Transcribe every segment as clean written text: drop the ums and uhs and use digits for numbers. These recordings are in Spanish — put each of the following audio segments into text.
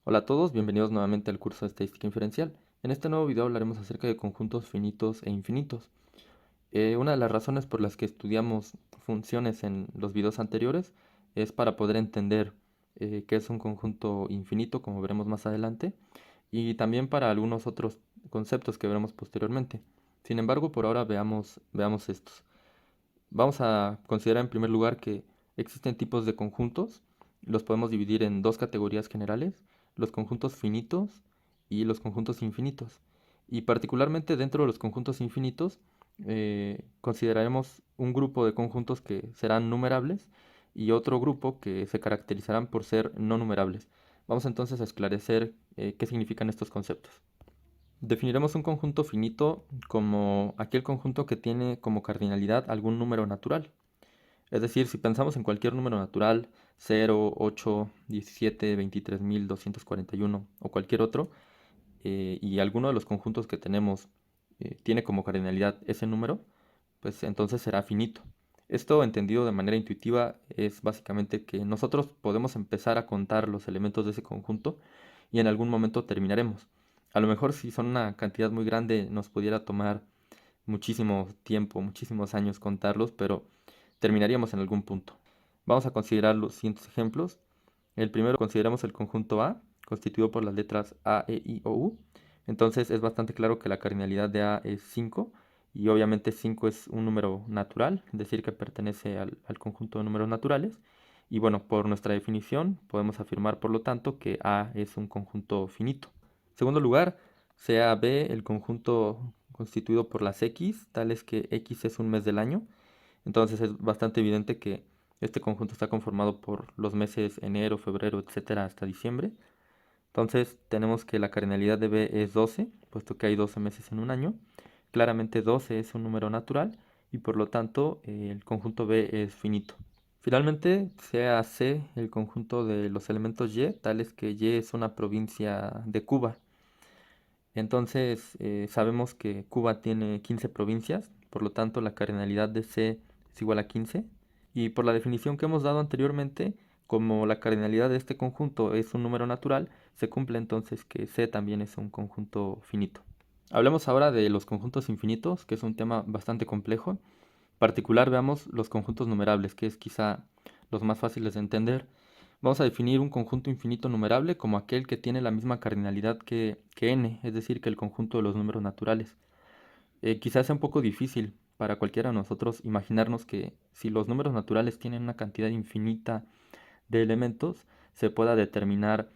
Hola a todos, bienvenidos nuevamente al curso de Estadística Inferencial. En este nuevo video hablaremos acerca de conjuntos finitos e infinitos. Una de las razones por las que estudiamos funciones en los videos anteriores es para poder entender qué es un conjunto infinito, como veremos más adelante, y también para algunos otros conceptos que veremos posteriormente. Sin embargo, por ahora veamos estos. Vamos a considerar en primer lugar que existen tipos de conjuntos. Los podemos dividir en dos categorías generales: los conjuntos finitos y los conjuntos infinitos. Y particularmente dentro de los conjuntos infinitos, consideraremos un grupo de conjuntos que serán numerables y otro grupo que se caracterizarán por ser no numerables. Vamos entonces a esclarecer qué significan estos conceptos. Definiremos un conjunto finito como aquel conjunto que tiene como cardinalidad algún número natural. Es decir, si pensamos en cualquier número natural, 0, 8, 17, 23.241 o cualquier otro, y alguno de los conjuntos que tenemos tiene como cardinalidad ese número, pues entonces será finito. Esto, entendido de manera intuitiva, es básicamente que nosotros podemos empezar a contar los elementos de ese conjunto y en algún momento terminaremos. A lo mejor si son una cantidad muy grande nos pudiera tomar muchísimo tiempo, muchísimos años contarlos, pero terminaríamos en algún punto. Vamos a considerar los siguientes ejemplos. El primero consideramos el conjunto A, constituido por las letras A, E, I o U. Entonces es bastante claro que la cardinalidad de A es 5 y obviamente 5 es un número natural, es decir, que pertenece al conjunto de números naturales. Y bueno, por nuestra definición podemos afirmar por lo tanto que A es un conjunto finito. En segundo lugar, sea B el conjunto constituido por las X, tales que X es un mes del año. Entonces es bastante evidente que este conjunto está conformado por los meses enero, febrero, etcétera, hasta diciembre. Entonces tenemos que la cardinalidad de B es 12, puesto que hay 12 meses en un año. Claramente 12 es un número natural y por lo tanto el conjunto B es finito. Finalmente, sea C el conjunto de los elementos Y, tales que Y es una provincia de Cuba. Entonces sabemos que Cuba tiene 15 provincias, por lo tanto la cardinalidad de C es igual a 15. Y por la definición que hemos dado anteriormente, como la cardinalidad de este conjunto es un número natural, se cumple entonces que C también es un conjunto finito. Hablemos ahora de los conjuntos infinitos, que es un tema bastante complejo. En particular veamos los conjuntos numerables, que es quizá los más fáciles de entender. Vamos a definir un conjunto infinito numerable como aquel que tiene la misma cardinalidad que n, es decir, que el conjunto de los números naturales. Quizás sea un poco difícil para cualquiera de nosotros imaginarnos que si los números naturales tienen una cantidad infinita de elementos, se pueda determinar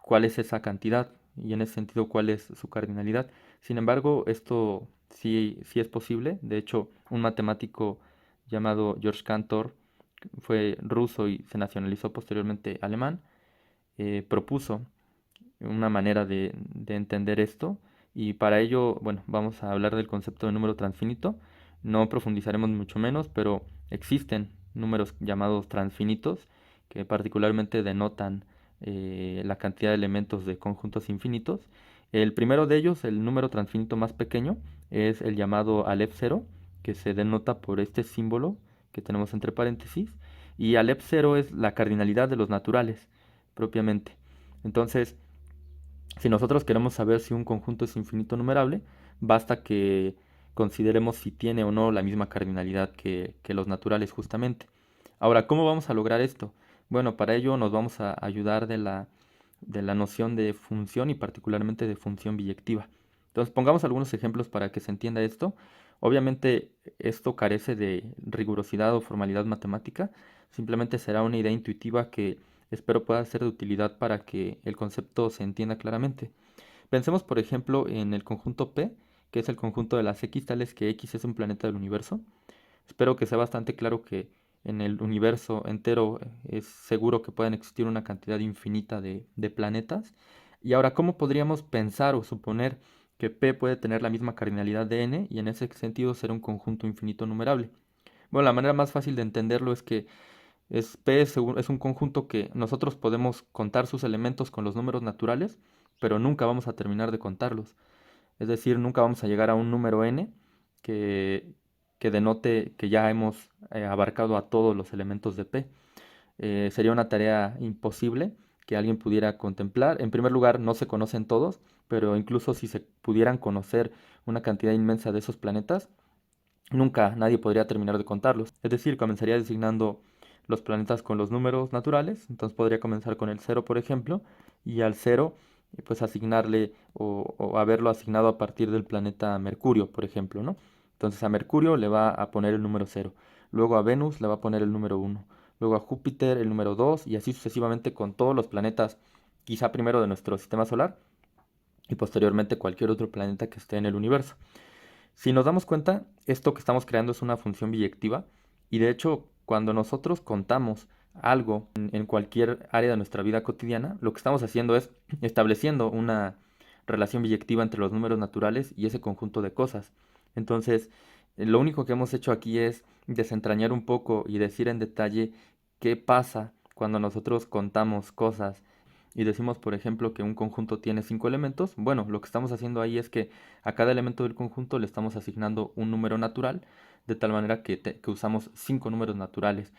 cuál es esa cantidad y en ese sentido cuál es su cardinalidad. Sin embargo, esto sí es posible. De hecho, un matemático llamado George Cantor fue ruso y se nacionalizó posteriormente alemán, propuso una manera de entender esto y para ello, bueno, vamos a hablar del concepto de número transfinito. No profundizaremos mucho menos, pero existen números llamados transfinitos que particularmente denotan la cantidad de elementos de conjuntos infinitos. El primero de ellos, el número transfinito más pequeño, es el llamado Aleph 0, que se denota por este símbolo que tenemos entre paréntesis, y Aleph 0 es la cardinalidad de los naturales, propiamente. Entonces, si nosotros queremos saber si un conjunto es infinito numerable, basta que consideremos si tiene o no la misma cardinalidad que los naturales justamente. Ahora, ¿cómo vamos a lograr esto? Bueno, para ello nos vamos a ayudar de la noción de función y particularmente de función biyectiva. Entonces, pongamos algunos ejemplos para que se entienda esto. Obviamente, esto carece de rigurosidad o formalidad matemática, simplemente será una idea intuitiva que espero pueda ser de utilidad para que el concepto se entienda claramente. Pensemos, por ejemplo, en el conjunto P, que es el conjunto de las X tales que X es un planeta del universo. Espero que sea bastante claro que en el universo entero es seguro que puedan existir una cantidad infinita de planetas. Y ahora, ¿cómo podríamos pensar o suponer que P puede tener la misma cardinalidad de n y en ese sentido ser un conjunto infinito numerable? Bueno, la manera más fácil de entenderlo es que P es un conjunto que nosotros podemos contar sus elementos con los números naturales, pero nunca vamos a terminar de contarlos. Es decir, nunca vamos a llegar a un número n que, que denote que ya hemos abarcado a todos los elementos de P. Sería una tarea imposible, que alguien pudiera contemplar. En primer lugar, no se conocen todos, pero incluso si se pudieran conocer una cantidad inmensa de esos planetas, nunca nadie podría terminar de contarlos. Es decir, comenzaría designando los planetas con los números naturales. Entonces podría comenzar con el cero, por ejemplo, y al cero, pues asignarle o haberlo asignado a partir del planeta Mercurio, por ejemplo, ¿no? Entonces a Mercurio le va a poner el número cero. Luego a Venus le va a poner el número uno. Luego a Júpiter el número 2 y así sucesivamente con todos los planetas, quizá primero de nuestro sistema solar y posteriormente cualquier otro planeta que esté en el universo. Si nos damos cuenta, esto que estamos creando es una función biyectiva y de hecho cuando nosotros contamos algo en cualquier área de nuestra vida cotidiana, lo que estamos haciendo es estableciendo una relación biyectiva entre los números naturales y ese conjunto de cosas. Entonces, lo único que hemos hecho aquí es desentrañar un poco y decir en detalle qué pasa cuando nosotros contamos cosas y decimos, por ejemplo, que un conjunto tiene 5 elementos. Bueno, lo que estamos haciendo ahí es que a cada elemento del conjunto le estamos asignando un número natural, de tal manera que usamos 5 números naturales.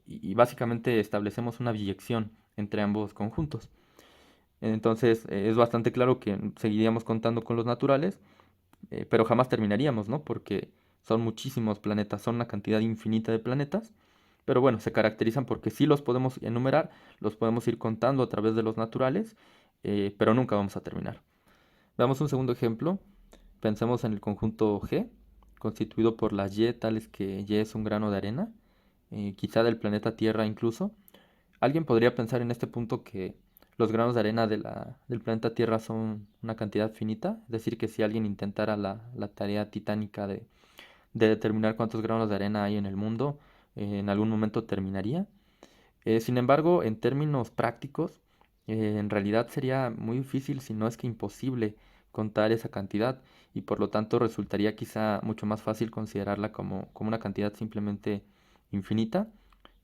Y básicamente establecemos una biyección entre ambos conjuntos. Entonces, es bastante claro que seguiríamos contando con los naturales, pero jamás terminaríamos, ¿no? Porque son muchísimos planetas, son una cantidad infinita de planetas. Pero bueno, se caracterizan porque sí los podemos enumerar, los podemos ir contando a través de los naturales, pero nunca vamos a terminar. Veamos un segundo ejemplo. Pensemos en el conjunto G, constituido por las Y, tales que Y es un grano de arena, quizá del planeta Tierra incluso. Alguien podría pensar en este punto que los granos de arena del planeta Tierra son una cantidad finita, es decir, que si alguien intentara la tarea titánica de determinar cuántos granos de arena hay en el mundo, en algún momento terminaría. Sin embargo, en términos prácticos, en realidad sería muy difícil, si no es que imposible, contar esa cantidad y por lo tanto resultaría quizá mucho más fácil considerarla como una cantidad simplemente infinita.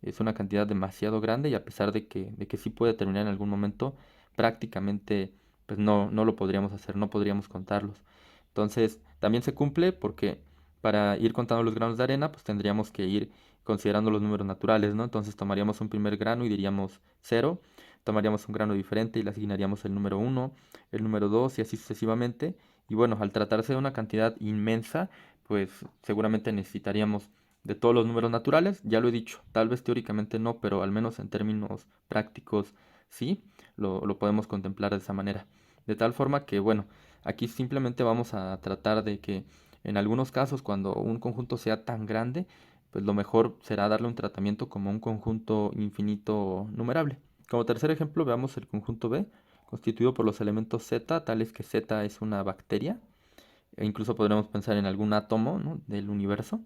Es una cantidad demasiado grande y a pesar de que sí puede terminar en algún momento, prácticamente pues no lo podríamos hacer, no podríamos contarlos. Entonces, también se cumple porque para ir contando los granos de arena, pues tendríamos que ir considerando los números naturales, ¿no? Entonces tomaríamos un primer grano y diríamos cero, tomaríamos un grano diferente y le asignaríamos el número uno, el número 2 y así sucesivamente. Y bueno, al tratarse de una cantidad inmensa, pues seguramente necesitaríamos de todos los números naturales, ya lo he dicho, tal vez teóricamente no, pero al menos en términos prácticos sí, lo podemos contemplar de esa manera. De tal forma que, bueno, aquí simplemente vamos a tratar de que en algunos casos, cuando un conjunto sea tan grande, pues lo mejor será darle un tratamiento como un conjunto infinito numerable. Como tercer ejemplo, veamos el conjunto B, constituido por los elementos Z, tales que Z es una bacteria, e incluso podremos pensar en algún átomo, ¿no?, del universo.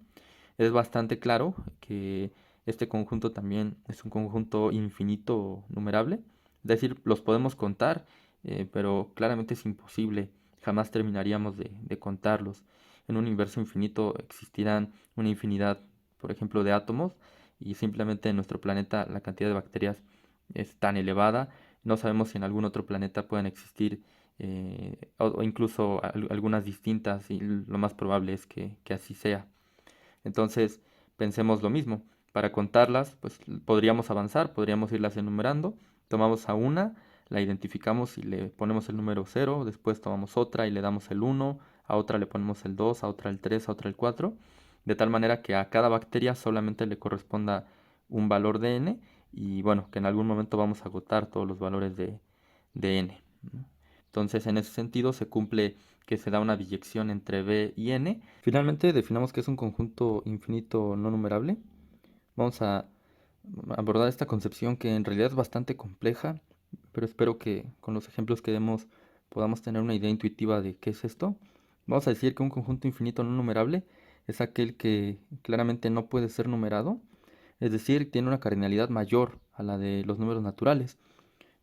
Es bastante claro que este conjunto también es un conjunto infinito numerable, es decir, los podemos contar, pero claramente es imposible, jamás terminaríamos de contarlos. En un universo infinito existirán una infinidad, por ejemplo, de átomos y simplemente en nuestro planeta la cantidad de bacterias es tan elevada, no sabemos si en algún otro planeta puedan existir o incluso algunas distintas y lo más probable es que así sea. Entonces, pensemos lo mismo. Para contarlas, pues podríamos avanzar, podríamos irlas enumerando. Tomamos a una, la identificamos y le ponemos el número cero. Después tomamos otra y le damos el uno. A otra le ponemos el 2, a otra el 3, a otra el 4. De tal manera que a cada bacteria solamente le corresponda un valor de n. Y bueno, que en algún momento vamos a agotar todos los valores de n, ¿no? Entonces, en ese sentido, se cumple que se da una biyección entre B y N. Finalmente, definamos que es un conjunto infinito no numerable. Vamos a abordar esta concepción que en realidad es bastante compleja, pero espero que con los ejemplos que demos podamos tener una idea intuitiva de qué es esto. Vamos a decir que un conjunto infinito no numerable es aquel que claramente no puede ser numerado, es decir, tiene una cardinalidad mayor a la de los números naturales.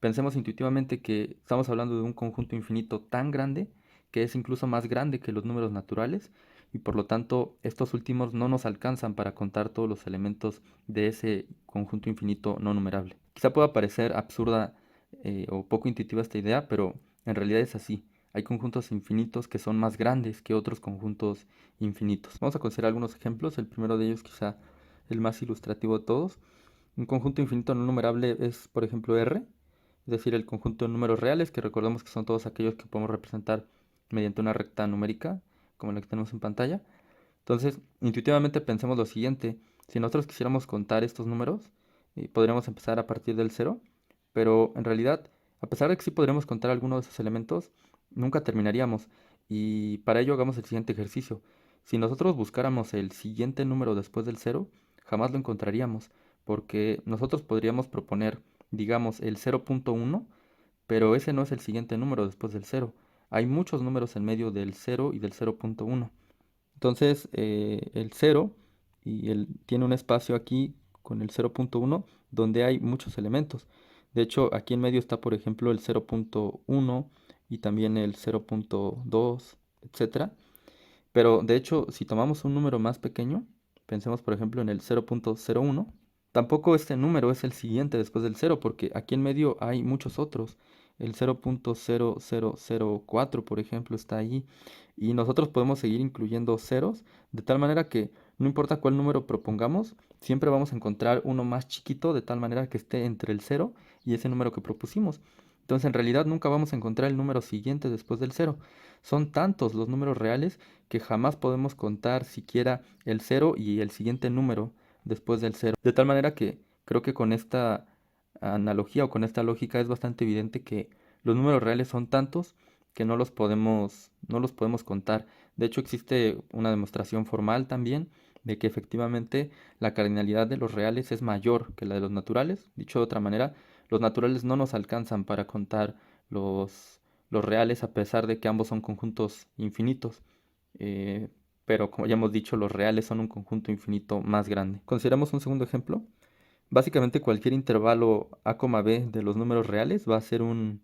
Pensemos intuitivamente que estamos hablando de un conjunto infinito tan grande que es incluso más grande que los números naturales y por lo tanto estos últimos no nos alcanzan para contar todos los elementos de ese conjunto infinito no numerable. Quizá pueda parecer absurda o poco intuitiva esta idea, pero en realidad es así. Hay conjuntos infinitos que son más grandes que otros conjuntos infinitos. Vamos a considerar algunos ejemplos. El primero de ellos, quizá el más ilustrativo de todos. Un conjunto infinito no numerable es, por ejemplo, R. es decir, el conjunto de números reales, que recordemos que son todos aquellos que podemos representar mediante una recta numérica, como la que tenemos en pantalla. Entonces, intuitivamente pensemos lo siguiente: si nosotros quisiéramos contar estos números, podríamos empezar a partir del cero, pero en realidad, a pesar de que sí podríamos contar algunos de esos elementos, nunca terminaríamos. Y para ello hagamos el siguiente ejercicio. Si nosotros buscáramos el siguiente número después del cero, jamás lo encontraríamos, porque nosotros podríamos proponer, digamos, el 0.1, pero ese no es el siguiente número después del cero. Hay muchos números en medio del 0 y del 0.1. Entonces, el 0 tiene un espacio aquí con el 0.1 donde hay muchos elementos. De hecho, aquí en medio está, por ejemplo, el 0.1 y también el 0.2, etcétera. Pero de hecho, si tomamos un número más pequeño, pensemos por ejemplo en el 0.01, tampoco este número es el siguiente después del 0, porque aquí en medio hay muchos otros. El 0.0004, por ejemplo, está allí. Y nosotros podemos seguir incluyendo ceros, de tal manera que no importa cuál número propongamos, siempre vamos a encontrar uno más chiquito, de tal manera que esté entre el 0 y ese número que propusimos. Entonces, en realidad nunca vamos a encontrar el número siguiente después del 0. Son tantos los números reales que jamás podemos contar siquiera el 0 y el siguiente número después del 0. De tal manera que creo que con esta analogía o con esta lógica es bastante evidente que los números reales son tantos que no los podemos contar. De hecho, existe una demostración formal también de que efectivamente la cardinalidad de los reales es mayor que la de los naturales. Dicho de otra manera, los naturales no nos alcanzan para contar los reales, a pesar de que ambos son conjuntos infinitos. eh, pero como ya hemos dicho, los reales son un conjunto infinito más grande. Consideramos un segundo ejemplo. Básicamente cualquier intervalo a, b de los números reales va a ser un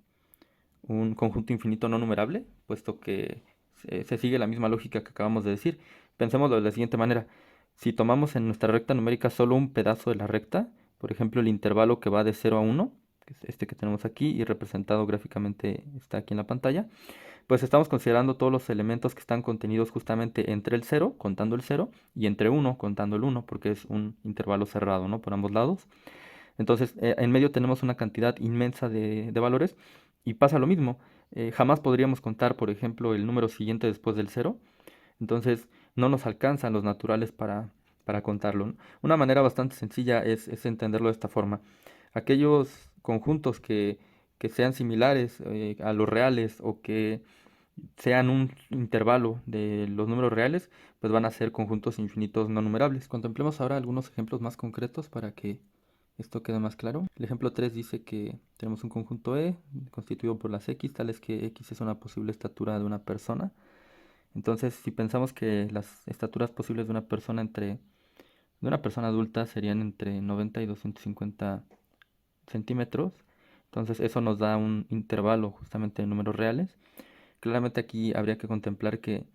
conjunto infinito no numerable, puesto que se sigue la misma lógica que acabamos de decir. Pensémoslo de la siguiente manera: si tomamos en nuestra recta numérica solo un pedazo de la recta, por ejemplo el intervalo que va de 0 a 1, que es este que tenemos aquí y representado gráficamente está aquí en la pantalla, pues estamos considerando todos los elementos que están contenidos justamente entre el 0, contando el 0, y entre 1, contando el 1, porque es un intervalo cerrado, ¿no? Por ambos lados. Entonces, en medio tenemos una cantidad inmensa de valores y pasa lo mismo. Jamás podríamos contar, por ejemplo, el número siguiente después del 0. Entonces, no nos alcanzan los naturales para contarlo, ¿no? Una manera bastante sencilla es entenderlo de esta forma: aquellos conjuntos que sean similares a los reales, o que sean un intervalo de los números reales, pues van a ser conjuntos infinitos no numerables. Contemplemos ahora algunos ejemplos más concretos para que esto quede más claro. El ejemplo 3 dice que tenemos un conjunto E constituido por las X, tales que X es una posible estatura de una persona. Entonces, si pensamos que las estaturas posibles de una persona adulta serían entre 90 y 250 centímetros, entonces eso nos da un intervalo justamente de números reales. Claramente aquí habría que contemplar que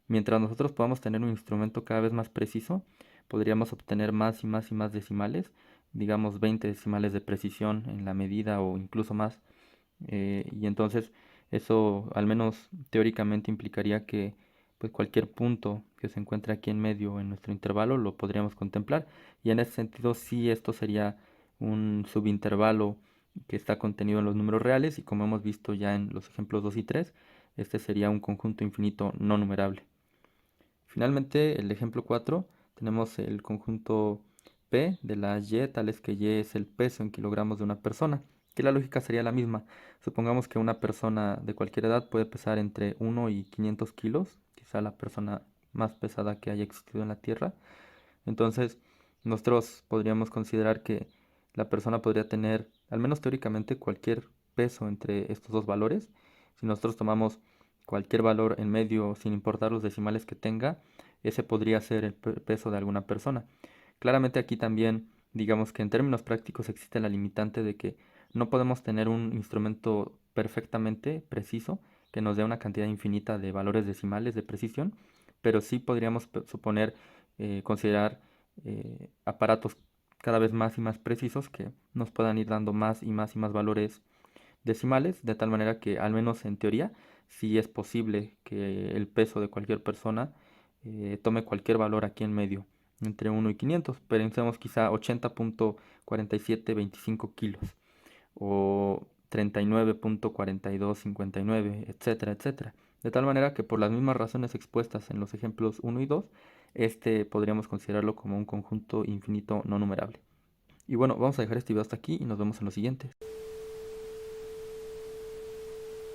mientras nosotros podamos tener un instrumento cada vez más preciso, podríamos obtener más y más y más decimales, digamos 20 decimales de precisión en la medida o incluso más. Y entonces eso, al menos teóricamente, implicaría que pues cualquier punto que se encuentre aquí en medio en nuestro intervalo lo podríamos contemplar. Y en ese sentido sí, esto sería un subintervalo que está contenido en los números reales, y como hemos visto ya en los ejemplos 2 y 3, este sería un conjunto infinito no numerable. Finalmente, el ejemplo 4, tenemos el conjunto P de la Y, tales que Y es el peso en kilogramos de una persona, que la lógica sería la misma. Supongamos que una persona de cualquier edad puede pesar entre 1 y 500 kilos, quizá la persona más pesada que haya existido en la Tierra. Entonces, nosotros podríamos considerar que la persona podría tener, al menos teóricamente, cualquier peso entre estos dos valores. Si nosotros tomamos cualquier valor en medio, sin importar los decimales que tenga, ese podría ser el peso de alguna persona. Claramente aquí también, digamos que en términos prácticos existe la limitante de que no podemos tener un instrumento perfectamente preciso que nos dé una cantidad infinita de valores decimales de precisión, pero sí podríamos suponer, considerar aparatos cada vez más y más precisos que nos puedan ir dando más y más y más valores decimales, de tal manera que, al menos en teoría, sí es posible que el peso de cualquier persona tome cualquier valor aquí en medio, entre 1 y 500. Pensemos quizá 80.4725 kilos, o 39.4259, etcétera, etcétera. De tal manera que por las mismas razones expuestas en los ejemplos 1 y 2, podríamos considerarlo como un conjunto infinito no numerable. Y bueno, vamos a dejar este video hasta aquí y nos vemos en los siguientes.